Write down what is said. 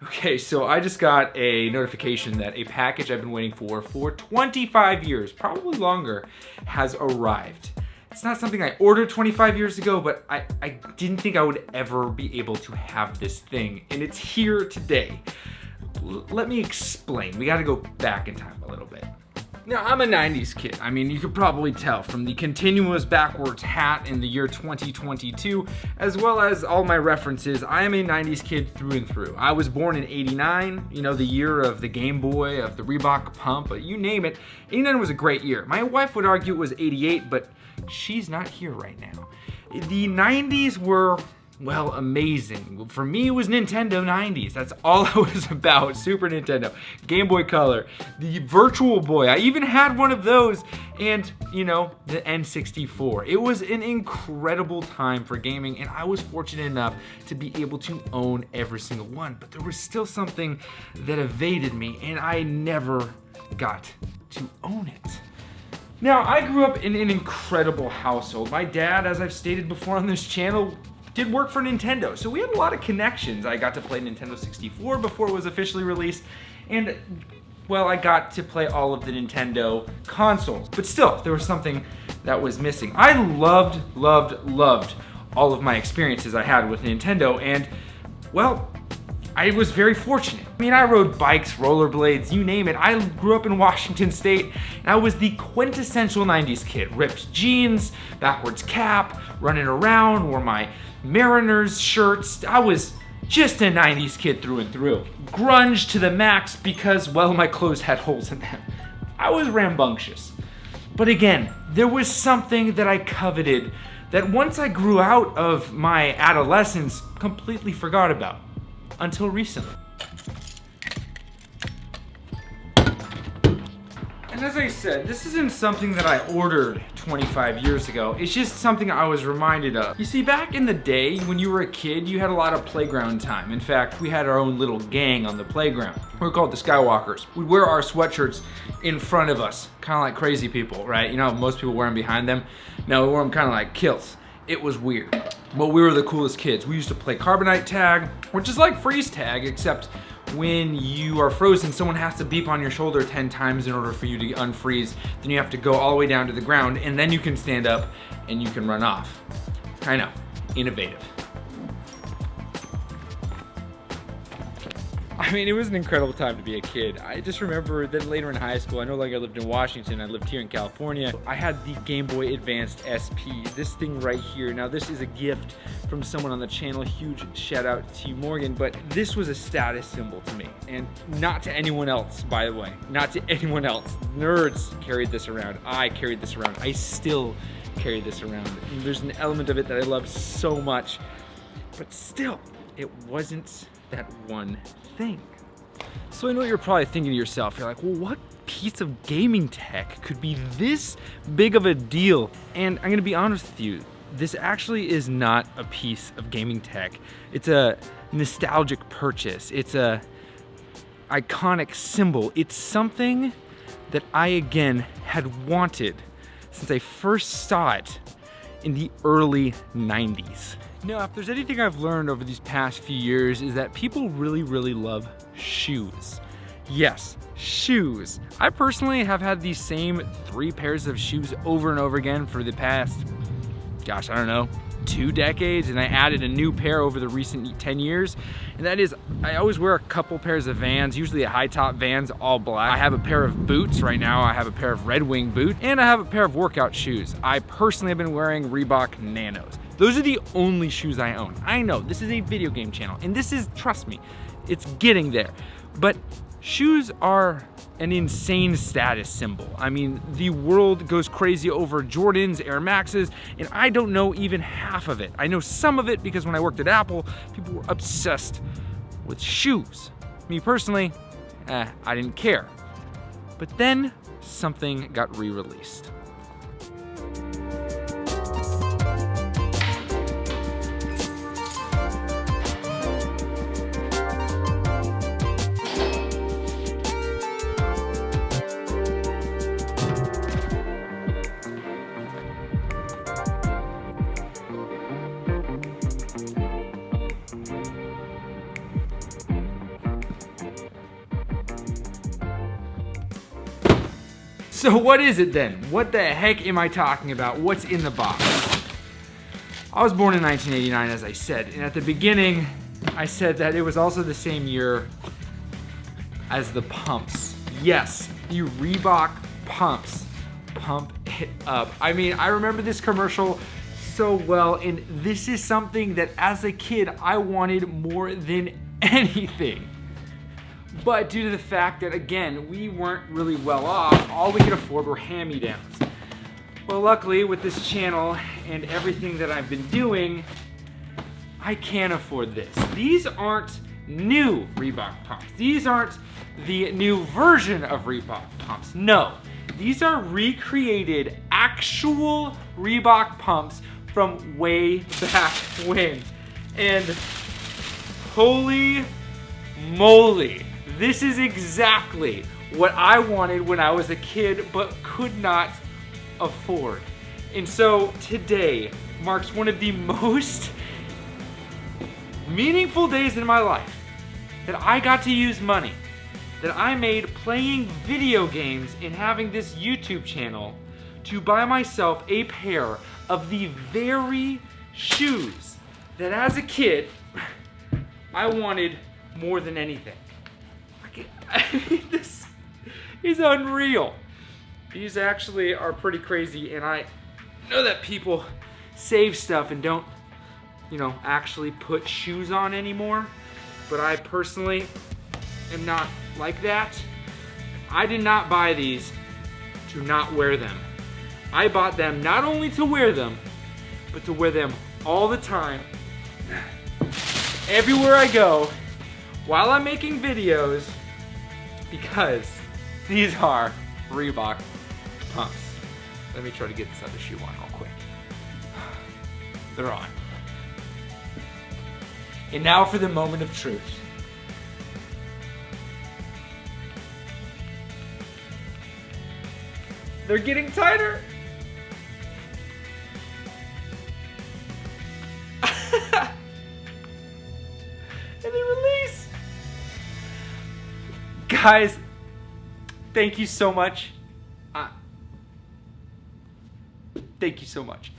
Okay, so I just got a notification that a package I've been waiting for 25 years, probably longer, has arrived. It's not something I ordered 25 years ago, but I didn't think I would ever be able to have this thing, and it's here today. Let me explain. We gotta go back in time a little bit. Now, I'm a 90s kid. I mean, you could probably tell from the continuous backwards hat in the year 2022, as well as all my references. I am a 90s kid through and through. I was born in 89, you know, the year of the Game Boy, of the Reebok Pump, but you name it. 89 was a great year. My wife would argue it was 88, but she's not here right now. The 90s were, well, amazing. For me, it was Nintendo 90s. That's all I was about. Super Nintendo, Game Boy Color, the Virtual Boy. I even had one of those, and, you know, the N64. It was an incredible time for gaming, and I was fortunate enough to be able to own every single one. But there was still something that evaded me, and I never got to own it. Now, I grew up in an incredible household. My dad, as I've stated before on this channel, did work for Nintendo, so we had a lot of connections. I got to play Nintendo 64 before it was officially released, and, well, I got to play all of the Nintendo consoles. But still, there was something that was missing. I loved all of my experiences I had with Nintendo, and, well, I was very fortunate. I mean, I rode bikes, rollerblades, you name it. I grew up in Washington State, and I was the quintessential 90s kid. Ripped jeans, backwards cap, running around, wore my Mariners shirts. I was just a 90s kid through and through. Grunge to the max because, well, my clothes had holes in them. I was rambunctious. But again, there was something that I coveted that once I grew out of my adolescence, completely forgot about. Until recently. And as I said, this isn't something that I ordered 25 years ago. It's just something I was reminded of. You see, back in the day, when you were a kid, you had a lot of playground time. In fact, we had our own little gang on the playground. We were called the Skywalkers. We'd wear our sweatshirts in front of us, kind of like crazy people, right? You know, most people wear them behind them. No, we wore them kind of like kilts. It was weird. But we were the coolest kids. We used to play carbonite tag, which is like freeze tag, except when you are frozen, someone has to beep on your shoulder 10 times in order for you to unfreeze. Then you have to go all the way down to the ground, and then you can stand up and you can run off. I know, innovative. I mean, it was an incredible time to be a kid. I just remember that later in high school, I no longer lived in Washington, I lived here in California. I had the Game Boy Advanced SP, this thing right here. Now, this is a gift from someone on the channel. Huge shout out to you, Morgan, but this was a status symbol to me, and not to anyone else, by the way. Not to anyone else. Nerds carried this around. I carried this around. I still carry this around. And there's an element of it that I love so much, but still, it wasn't that one thing. So I know you're probably thinking to yourself, you're like, well, what piece of gaming tech could be this big of a deal? And I'm gonna be honest with you, this actually is not a piece of gaming tech. It's a nostalgic purchase. It's a iconic symbol. It's something that I, again, had wanted since I first saw it in the early 90s. Now, if there's anything I've learned over these past few years is that people really love shoes. Yes, shoes. I personally have had these same 3 pairs of shoes over and over again for the past, gosh, I don't know, 2 decades, and I added a new pair over the recent 10 years, and that is, I always wear a couple pairs of Vans, usually high top Vans, all black. I have a pair of boots right now. I have a pair of Red Wing boots, and I have a pair of workout shoes. I personally have been wearing Reebok Nanos. Those are the only shoes I own. I know, this is a video game channel, and this is, trust me, it's getting there. But shoes are an insane status symbol. I mean, the world goes crazy over Jordans, Air Maxes, and I don't know even half of it. I know some of it because when I worked at Apple, people were obsessed with shoes. Me personally, I didn't care. But then something got re-released. So what is it then? What the heck am I talking about? What's in the box? I was born in 1989, as I said, and at the beginning, I said that it was also the same year as the pumps. Yes, the Reebok pumps. Pump it up. I mean, I remember this commercial so well, and this is something that as a kid, I wanted more than anything. But due to the fact that, again, we weren't really well off, all we could afford were hand-me-downs. Well, luckily, with this channel and everything that I've been doing, I can afford this. These aren't new Reebok pumps. These aren't the new version of Reebok pumps. No, these are recreated actual Reebok pumps from way back when. And holy moly, this is exactly what I wanted when I was a kid but could not afford. And so today marks one of the most meaningful days in my life that I got to use money that I made playing video games and having this YouTube channel to buy myself a pair of the very shoes that as a kid I wanted more than anything. I mean, this is unreal. These actually are pretty crazy, and I know that people save stuff and don't, actually put shoes on anymore, but I personally am not like that. I did not buy these to not wear them. I bought them not only to wear them, but to wear them all the time, everywhere I go, while I'm making videos, because these are Reebok pumps. Let me try to get this other shoe on real quick. They're on. And now for the moment of truth. They're getting tighter. And they release. Guys, thank you so much. Thank you so much.